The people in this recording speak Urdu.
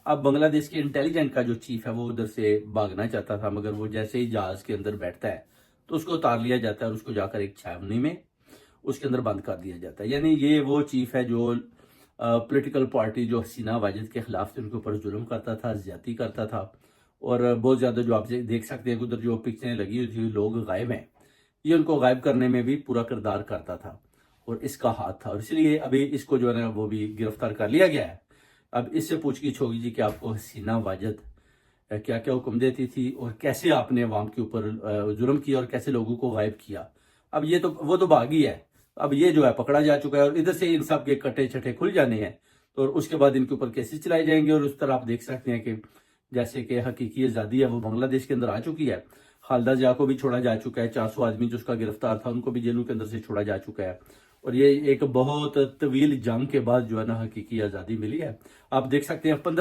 اب بنگلہ دیش کے انٹیلیجنٹ کا جو چیف ہے وہ ادھر سے بھاگنا چاہتا تھا، مگر وہ جیسے ہی جہاز کے اندر بیٹھتا ہے تو اس کو اتار لیا جاتا ہے اور اس کو جا کر ایک چھاونی میں اس کے اندر بند کر دیا جاتا ہے۔ یعنی یہ وہ چیف ہے جو پولیٹیکل پارٹی جو حسینہ واجد کے خلاف تھے ان کے اوپر ظلم کرتا تھا، زیادتی کرتا تھا، اور بہت زیادہ جو آپ دیکھ سکتے ہیں کہ ادھر جو پکچریں لگی ہوئی تھی لوگ غائب ہیں، یہ ان کو غائب کرنے میں بھی پورا کردار کرتا تھا اور اس کا ہاتھ تھا، اور اس لیے ابھی اس کو جو ہے نا وہ بھی گرفتار کر لیا گیا ہے۔ اب اس سے پوچھ گچھ ہوگی جی کہ آپ کو حسینہ واجد کیا کیا حکم دیتی تھی اور کیسے آپ نے عوام کے اوپر ظلم کیا اور کیسے لوگوں کو غائب کیا۔ اب یہ تو وہ تو باغی ہے، اب یہ جو ہے پکڑا جا چکا ہے اور ادھر سے ان سب کے کٹے چھٹے کھل جانے ہیں، تو اس کے بعد ان کے اوپر کیسز چلائے جائیں گے۔ اور اس طرح آپ دیکھ سکتے ہیں کہ جیسے کہ حقیقی آزادی ہے وہ بنگلہ دیش کے اندر آ چکی ہے، خالدہ ضیاء کو بھی چھوڑا جا چکا ہے، 400 آدمی جو اس کا گرفتار تھا ان کو بھی جیلوں کے اندر سے چھوڑا جا چکا ہے، اور یہ ایک بہت طویل جنگ کے بعد جو ہے نا حقیقی آزادی ملی ہے۔ آپ دیکھ سکتے ہیں 15